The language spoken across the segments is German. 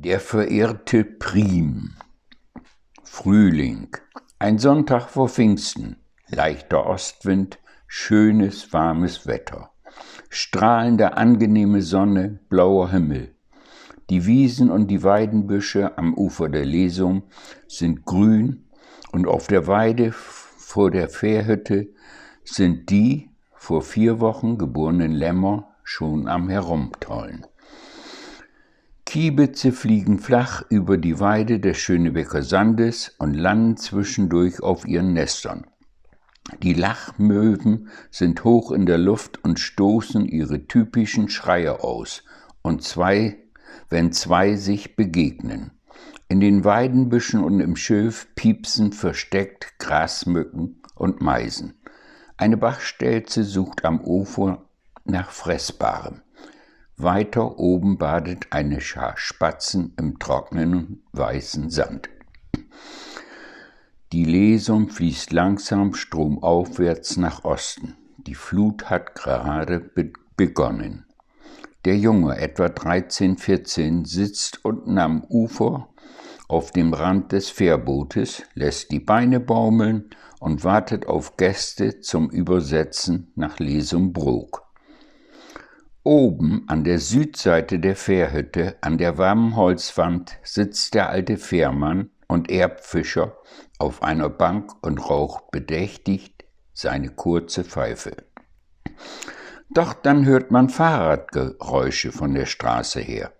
Der verehrte Prim. Frühling. Ein Sonntag vor Pfingsten. Leichter Ostwind, schönes, warmes Wetter. Strahlende, angenehme Sonne, blauer Himmel. Die Wiesen und die Weidenbüsche am Ufer der Lesum sind grün und auf der Weide vor der Fährhütte sind die vor 4 Wochen geborenen Lämmer schon am Herumtollen. Kiebitze fliegen flach über die Weide des Schönebecker Sandes und landen zwischendurch auf ihren Nestern. Die Lachmöwen sind hoch in der Luft und stoßen ihre typischen Schreie aus, wenn zwei sich begegnen. In den Weidenbüschen und im Schilf piepsen versteckt Grasmücken und Meisen. Eine Bachstelze sucht am Ufer nach Fressbarem. Weiter oben badet eine Schar Spatzen im trockenen, weißen Sand. Die Lesum fließt langsam stromaufwärts nach Osten. Die Flut hat gerade begonnen. Der Junge, etwa 13, 14, sitzt unten am Ufer auf dem Rand des Fährbootes, lässt die Beine baumeln und wartet auf Gäste zum Übersetzen nach Lesumbrook. Oben an der Südseite der Fährhütte, an der warmen Holzwand, sitzt der alte Fährmann und Erbfischer auf einer Bank und raucht bedächtig seine kurze Pfeife. Doch dann hört man Fahrradgeräusche von der Straße her.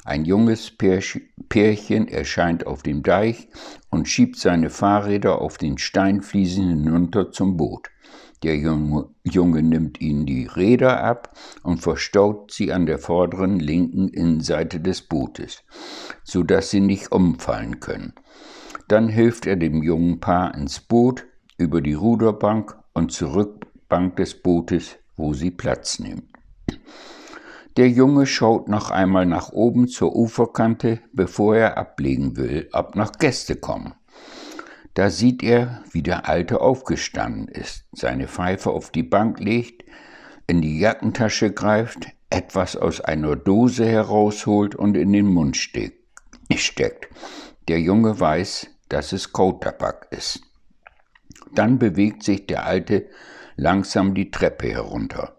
Ein junges Pärchen erscheint auf dem Deich und schiebt seine Fahrräder auf den Steinfliesen hinunter zum Boot. Der Junge nimmt ihnen die Räder ab und verstaut sie an der vorderen linken Innenseite des Bootes, sodass sie nicht umfallen können. Dann hilft er dem jungen Paar ins Boot, über die Ruderbank und zur Rückbank des Bootes, wo sie Platz nehmen. Der Junge schaut noch einmal nach oben zur Uferkante, bevor er ablegen will, ob noch Gäste kommen. Da sieht er, wie der Alte aufgestanden ist, seine Pfeife auf die Bank legt, in die Jackentasche greift, etwas aus einer Dose herausholt und in den Mund steckt. Der Junge weiß, dass es Kautabak ist. Dann bewegt sich der Alte langsam die Treppe herunter.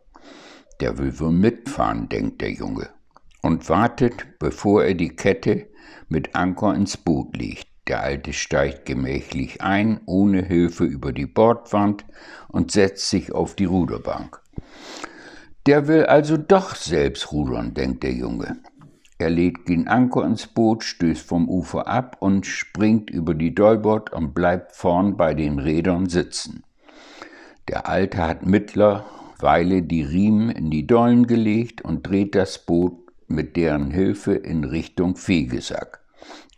Der will wohl mitfahren, denkt der Junge, und wartet, bevor er die Kette mit Anker ins Boot legt. Der Alte steigt gemächlich ein, ohne Hilfe über die Bordwand und setzt sich auf die Ruderbank. Der will also doch selbst rudern, denkt der Junge. Er legt den Anker ins Boot, stößt vom Ufer ab und springt über die Dolbord und bleibt vorn bei den Rädern sitzen. Der Alte hat mittlerweile die Riemen in die Dollen gelegt und dreht das Boot mit deren Hilfe in Richtung Fegesack,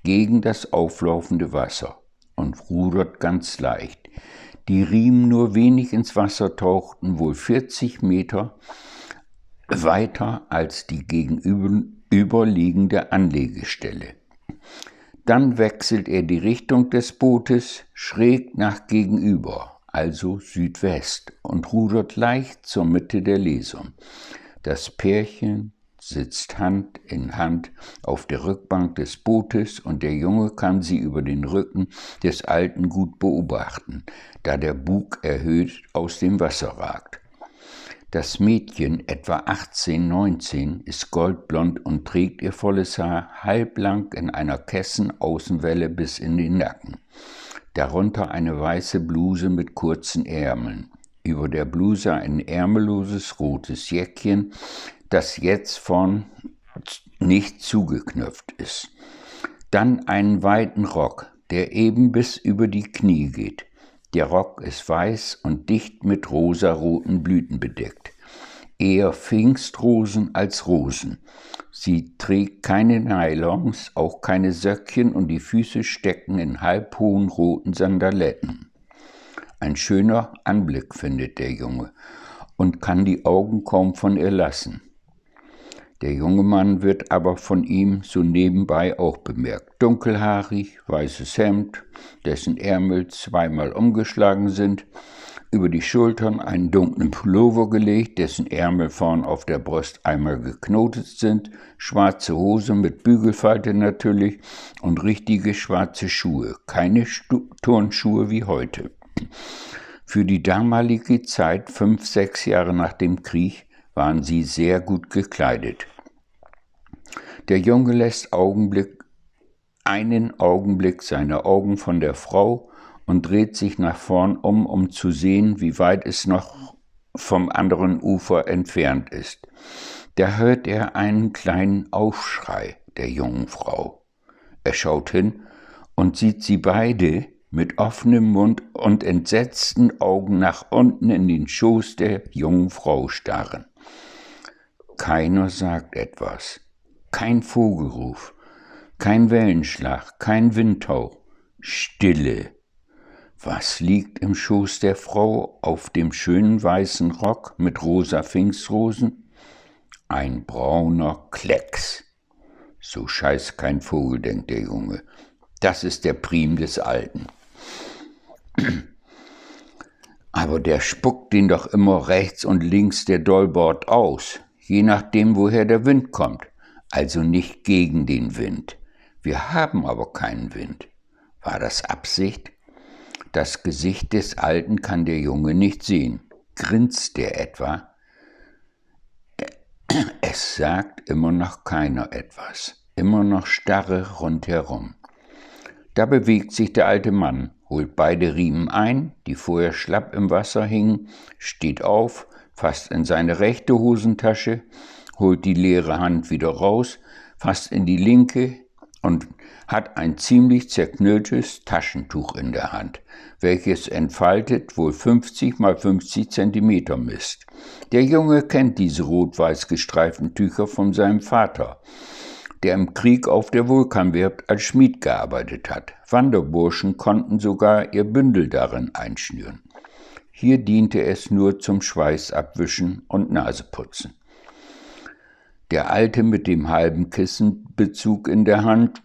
gegen das auflaufende Wasser und rudert ganz leicht. Die Riemen nur wenig ins Wasser tauchten, wohl 40 Meter weiter als die gegenüberliegende Anlegestelle. Dann wechselt er die Richtung des Bootes schräg nach gegenüber, also Südwest, und rudert leicht zur Mitte der Lesum. Das Pärchen sitzt Hand in Hand auf der Rückbank des Bootes und der Junge kann sie über den Rücken des Alten gut beobachten, da der Bug erhöht aus dem Wasser ragt. Das Mädchen, etwa 18, 19, ist goldblond und trägt ihr volles Haar halblang in einer Kessenaußenwelle bis in den Nacken. Darunter eine weiße Bluse mit kurzen Ärmeln. Über der Bluse ein ärmelloses rotes Jäckchen, das jetzt vorn nicht zugeknöpft ist. Dann einen weiten Rock, der eben bis über die Knie geht. Der Rock ist weiß und dicht mit rosaroten Blüten bedeckt. Eher Pfingstrosen als Rosen. Sie trägt keine Nylons, auch keine Söckchen und die Füße stecken in halbhohen roten Sandaletten. Ein schöner Anblick, findet der Junge, und kann die Augen kaum von ihr lassen. Der junge Mann wird aber von ihm so nebenbei auch bemerkt. Dunkelhaarig, weißes Hemd, dessen Ärmel zweimal umgeschlagen sind, über die Schultern einen dunklen Pullover gelegt, dessen Ärmel vorn auf der Brust einmal geknotet sind, schwarze Hose mit Bügelfalte natürlich und richtige schwarze Schuhe, keine Turnschuhe wie heute. Für die damalige Zeit, 5, 6 Jahre nach dem Krieg, waren sie sehr gut gekleidet. Der Junge lässt einen Augenblick seine Augen von der Frau und dreht sich nach vorn um zu sehen, wie weit es noch vom anderen Ufer entfernt ist. Da hört er einen kleinen Aufschrei der jungen Frau. Er schaut hin und sieht sie beide mit offenem Mund und entsetzten Augen nach unten in den Schoß der jungen Frau starren. Keiner sagt etwas, kein Vogelruf, kein Wellenschlag, kein Windhauch, Stille. Was liegt im Schoß der Frau auf dem schönen weißen Rock mit rosa Pfingstrosen? Ein brauner Klecks. So scheiß kein Vogel, denkt der Junge. Das ist der Prim des Alten. Aber der spuckt den doch immer rechts und links der Dollbord aus, je nachdem, woher der Wind kommt. Also nicht gegen den Wind. Wir haben aber keinen Wind. War das Absicht? Das Gesicht des Alten kann der Junge nicht sehen. Grinst der etwa? Es sagt immer noch keiner etwas. Immer noch Starre rundherum. Da bewegt sich der alte Mann, holt beide Riemen ein, die vorher schlapp im Wasser hingen, steht auf, fasst in seine rechte Hosentasche, holt die leere Hand wieder raus, fasst in die linke und hat ein ziemlich zerknülltes Taschentuch in der Hand, welches entfaltet wohl 50 mal 50 Zentimeter misst. Der Junge kennt diese rot-weiß gestreiften Tücher von seinem Vater, der im Krieg auf der Vulkanwerft als Schmied gearbeitet hat. Wanderburschen konnten sogar ihr Bündel darin einschnüren. Hier diente es nur zum Schweißabwischen und Naseputzen. Der Alte mit dem halben Kissenbezug in der Hand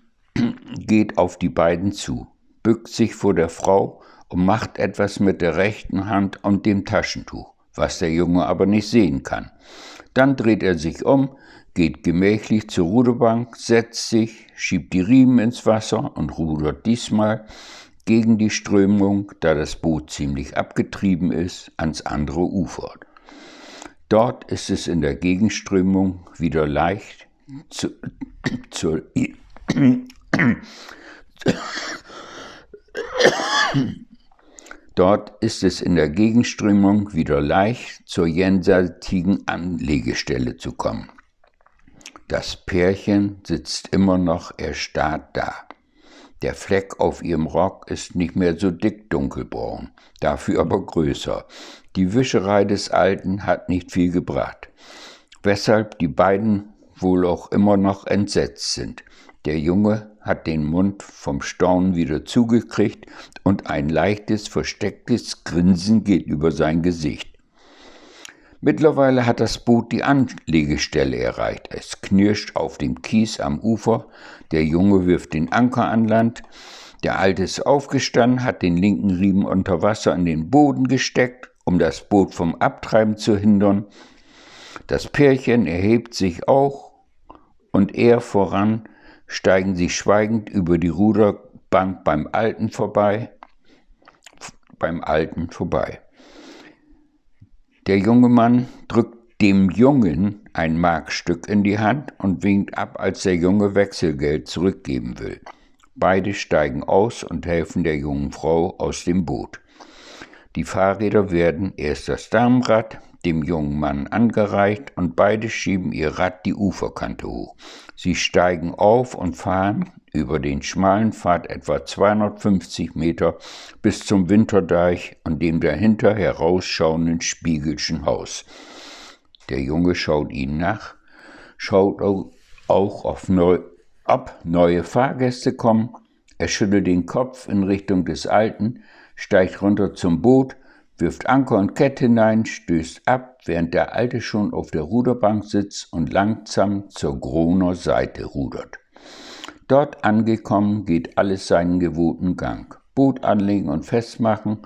geht auf die beiden zu, bückt sich vor der Frau und macht etwas mit der rechten Hand und dem Taschentuch, was der Junge aber nicht sehen kann. Dann dreht er sich um, geht gemächlich zur Ruderbank, setzt sich, schiebt die Riemen ins Wasser und rudert diesmal gegen die Strömung, da das Boot ziemlich abgetrieben ist, ans andere Ufer. Dort ist es in der Gegenströmung wieder leicht zur jenseitigen Anlegestelle zu kommen. Das Pärchen sitzt immer noch erstarrt da. Der Fleck auf ihrem Rock ist nicht mehr so dick dunkelbraun, dafür aber größer. Die Wischerei des Alten hat nicht viel gebracht, weshalb die beiden wohl auch immer noch entsetzt sind. Der Junge hat den Mund vom Staunen wieder zugekriegt und ein leichtes, verstecktes Grinsen geht über sein Gesicht. Mittlerweile hat das Boot die Anlegestelle erreicht. Es knirscht auf dem Kies am Ufer. Der Junge wirft den Anker an Land. Der Alte ist aufgestanden, hat den linken Riemen unter Wasser in den Boden gesteckt, um das Boot vom Abtreiben zu hindern. Das Pärchen erhebt sich auch und er voran steigen sie schweigend über die Ruderbank beim Alten vorbei. Der junge Mann drückt dem Jungen ein Markstück in die Hand und winkt ab, als der Junge Wechselgeld zurückgeben will. Beide steigen aus und helfen der jungen Frau aus dem Boot. Die Fahrräder werden erst das Damenrad dem jungen Mann angereicht und beide schieben ihr Rad die Uferkante hoch. Sie steigen auf und fahren über den schmalen Pfad etwa 250 Meter bis zum Winterdeich und dem dahinter herausschauenden Spiegelschen Haus. Der Junge schaut ihnen nach, schaut auch ob neue Fahrgäste kommen. Er schüttelt den Kopf in Richtung des Alten, steigt runter zum Boot, wirft Anker und Kette hinein, stößt ab, während der Alte schon auf der Ruderbank sitzt und langsam zur Groner Seite rudert. Dort angekommen geht alles seinen gewohnten Gang. Boot anlegen und festmachen,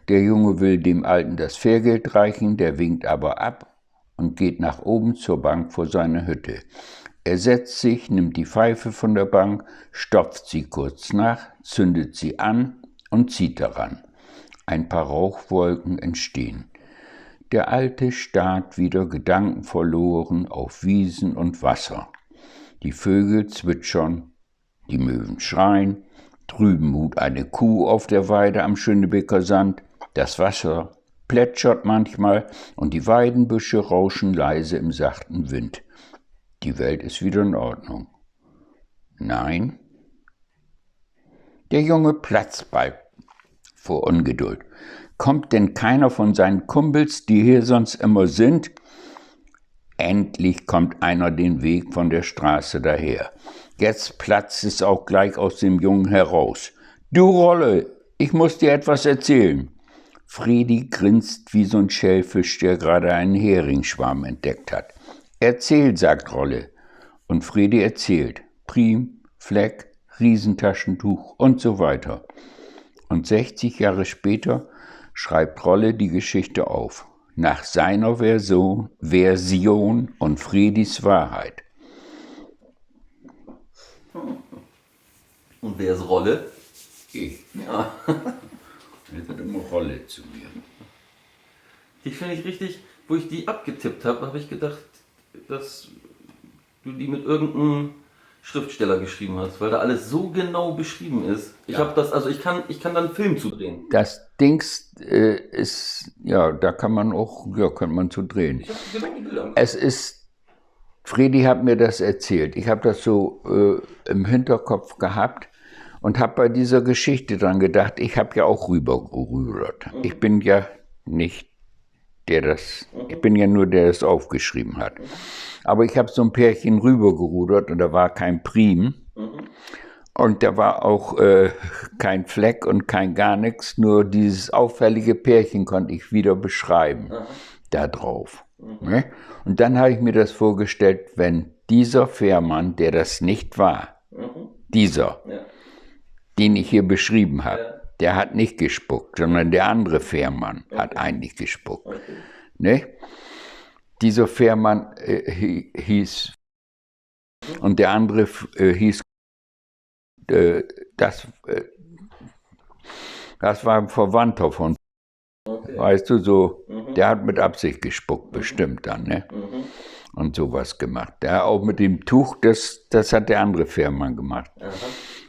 Der Junge will dem Alten das Fährgeld reichen, der winkt aber ab und geht nach oben zur Bank vor seine Hütte. Er setzt sich, nimmt die Pfeife von der Bank, stopft sie kurz nach, zündet sie an und zieht daran. Ein paar Rauchwolken entstehen. Der Alte starrt wieder gedankenverloren auf Wiesen und Wasser. Die Vögel zwitschern, die Möwen schreien, drüben ruht eine Kuh auf der Weide am Schönebecker Sand, das Wasser plätschert manchmal und die Weidenbüsche rauschen leise im sachten Wind. Die Welt ist wieder in Ordnung. Nein? Der Junge platzt bald vor Ungeduld. Kommt denn keiner von seinen Kumpels, die hier sonst immer sind? Endlich kommt einer den Weg von der Straße daher. Jetzt platzt es auch gleich aus dem Jungen heraus. Du Rolle, ich muss dir etwas erzählen. Fredi grinst wie so ein Schellfisch, der gerade einen Heringsschwarm entdeckt hat. Erzähl, sagt Rolle. Und Fredi erzählt. Prim, Fleck, Riesentaschentuch und so weiter. Und 60 Jahre später schreibt Rolle die Geschichte auf. Nach seiner Version und Fredis Wahrheit. Und wer ist Rolle? Ich. Ja. Er wird immer Rolle zu mir. Die finde ich richtig, wo ich die abgetippt habe ich gedacht, dass du die mit irgendeinem Schriftsteller geschrieben hast, weil da alles so genau beschrieben ist. Ich habe das, also ich kann dann einen Film zudrehen. Das Dings ist, ja, da kann man auch, ja, kann man zu drehen. Ich habe genau die Bilder. Es ist, Fredi hat mir das erzählt. Ich habe das so im Hinterkopf gehabt und habe bei dieser Geschichte dran gedacht, ich habe ja auch rübergerudert. Ich bin ja nicht ich bin ja nur der das aufgeschrieben hat. Aber ich habe so ein Pärchen rübergerudert und da war kein Prim. Und da war auch kein Fleck und kein gar nichts, nur dieses auffällige Pärchen konnte ich wieder beschreiben, da drauf. Ne? Und dann habe ich mir das vorgestellt, wenn dieser Fährmann, der das nicht war, den ich hier beschrieben habe, der hat nicht gespuckt, sondern der andere Fährmann hat eigentlich gespuckt. Ne? Dieser Fährmann hieß, und der andere hieß, das war ein Verwandter von, weißt du, so, der hat mit Absicht gespuckt, bestimmt dann, ne? Und sowas gemacht. Der auch mit dem Tuch, das hat der andere Fährmann gemacht.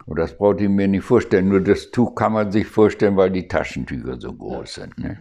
Und das brauchte ich mir nicht vorstellen, nur das Tuch kann man sich vorstellen, weil die Taschentücher so groß sind, ne?